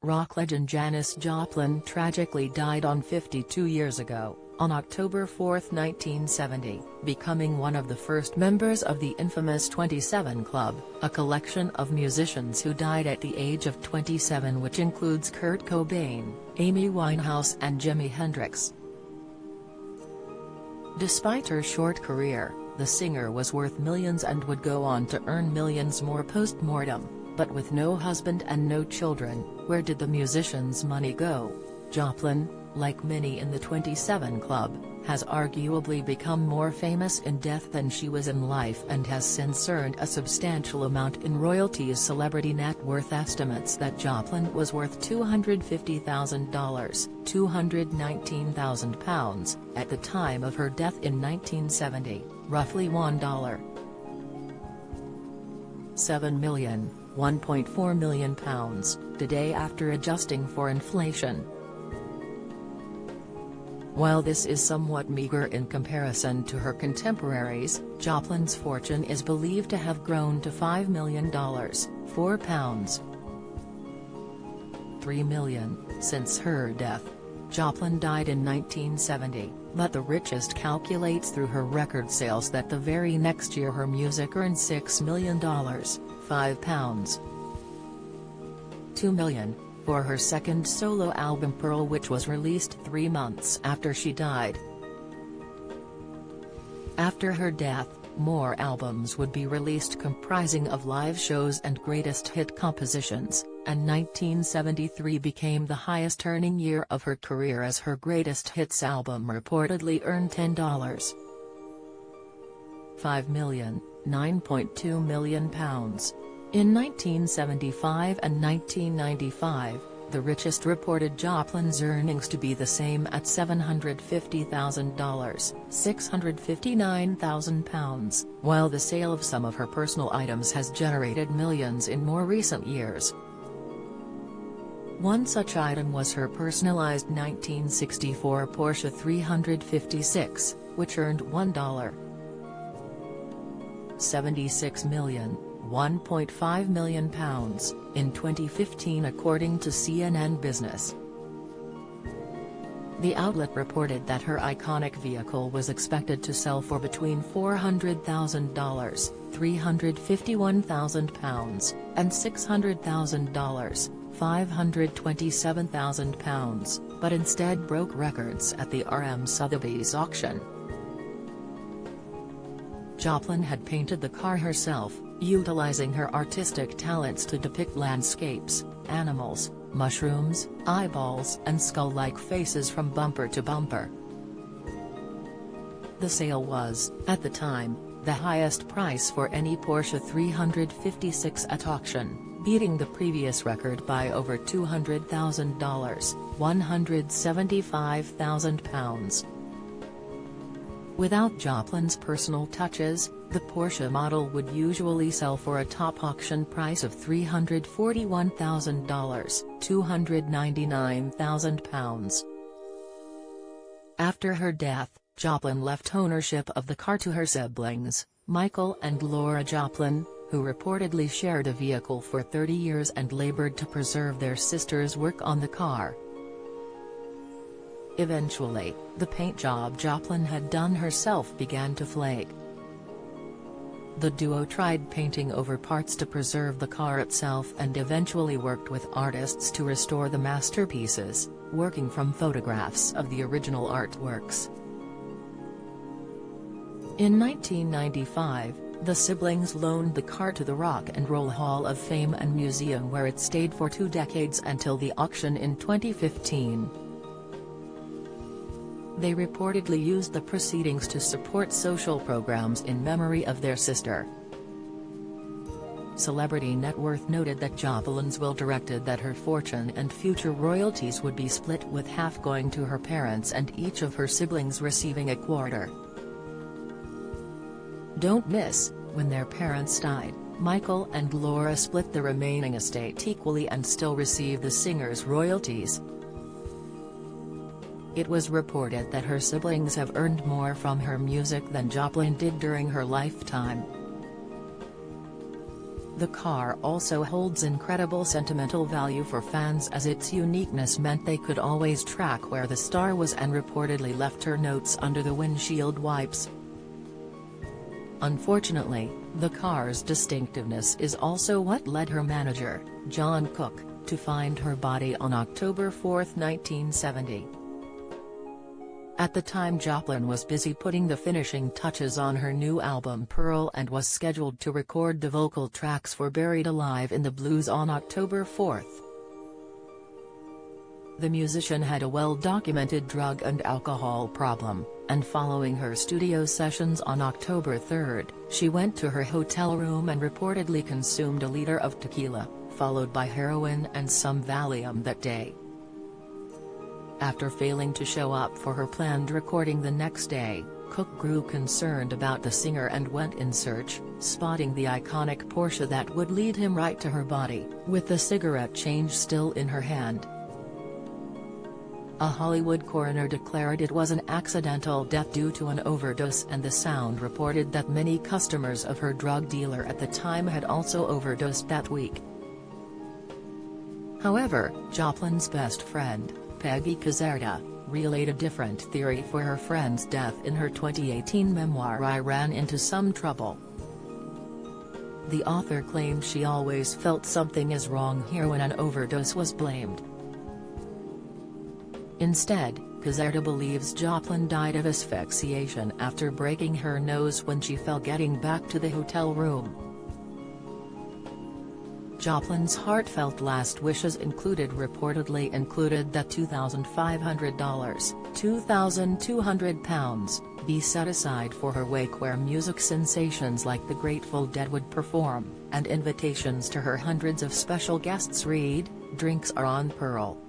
Rock legend Janis Joplin tragically died on 52 years ago, on October 4, 1970, becoming one of the first members of the infamous 27 Club, a collection of musicians who died at the age of 27, which includes Kurt Cobain, Amy Winehouse and Jimi Hendrix. Despite her short career, the singer was worth millions and would go on to earn millions more post-mortem. But with no husband and no children, where did the musician's money go? Joplin, like many in the 27 Club, has arguably become more famous in death than she was in life and has since earned a substantial amount in royalties. Celebrity net worth estimates that Joplin was worth $250,000, £219,000, at the time of her death in 1970, roughly $1.7 million. £1.4 million today after adjusting for inflation. While this is somewhat meager in comparison to her contemporaries, Joplin's fortune is believed to have grown to $5 million, £3 million, since her death. Joplin died in 1970, but the richest calculates through her record sales that the very next year her music earned $6 million, £2 million, for her second solo album Pearl, which was released 3 months after she died. After her death, more albums would be released comprising of live shows and greatest hit compositions, and 1973 became the highest-earning year of her career as her greatest hits album reportedly earned $10.5 million, £9.2 million. In 1975 and 1995, the richest reported Joplin's earnings to be the same at $750,000, £659,000, while the sale of some of her personal items has generated millions in more recent years. One such item was her personalized 1964 Porsche 356, which earned $1.76 million. £1.5 million in 2015 according to CNN Business. The outlet reported that her iconic vehicle was expected to sell for between $400,000, £351,000, and $600,000, £527,000, but instead broke records at the R.M. Sotheby's auction. Joplin had painted the car herself, utilizing her artistic talents to depict landscapes, animals, mushrooms, eyeballs and skull-like faces from bumper to bumper. The sale was, at the time, the highest price for any Porsche 356 at auction, beating the previous record by over $200,000, £175,000. Without Joplin's personal touches, the Porsche model would usually sell for a top auction price of $341,000, £299,000. After her death, Joplin left ownership of the car to her siblings, Michael and Laura Joplin, who reportedly shared a vehicle for 30 years and labored to preserve their sister's work on the car. Eventually, the paint job Joplin had done herself began to flake. The duo tried painting over parts to preserve the car itself and eventually worked with artists to restore the masterpieces, working from photographs of the original artworks. In 1995, the siblings loaned the car to the Rock and Roll Hall of Fame and Museum, where it stayed for 2 decades until the auction in 2015. They reportedly used the proceedings to support social programs in memory of their sister. Celebrity Net Worth noted that Joplin's will directed that her fortune and future royalties would be split, with half going to her parents and each of her siblings receiving a quarter. Don't miss, when their parents died, Michael and Laura split the remaining estate equally and still receive the singer's royalties. It was reported that her siblings have earned more from her music than Joplin did during her lifetime. The car also holds incredible sentimental value for fans, as its uniqueness meant they could always track where the star was and reportedly left her notes under the windshield wipes. Unfortunately, the car's distinctiveness is also what led her manager, John Cook, to find her body on October 4, 1970. At the time, Joplin was busy putting the finishing touches on her new album Pearl and was scheduled to record the vocal tracks for Buried Alive in the Blues on October 4. The musician had a well-documented drug and alcohol problem, and following her studio sessions on October 3, she went to her hotel room and reportedly consumed a liter of tequila, followed by heroin and some Valium that day. After failing to show up for her planned recording the next day, Cook grew concerned about the singer and went in search, spotting the iconic Porsche that would lead him right to her body, with the cigarette change still in her hand. A Hollywood coroner declared it was an accidental death due to an overdose, and the Sound reported that many customers of her drug dealer at the time had also overdosed that week. However, Joplin's best friend, Peggy Caserta, relayed a different theory for her friend's death in her 2018 memoir I Ran Into Some Trouble. The author claimed she always felt something is wrong here when an overdose was blamed. Instead, Caserta believes Joplin died of asphyxiation after breaking her nose when she fell getting back to the hotel room. Joplin's heartfelt last wishes reportedly included that $2,500 £2,200 be set aside for her wake, where music sensations like the Grateful Dead would perform, and invitations to her hundreds of special guests read, "Drinks are on Pearl."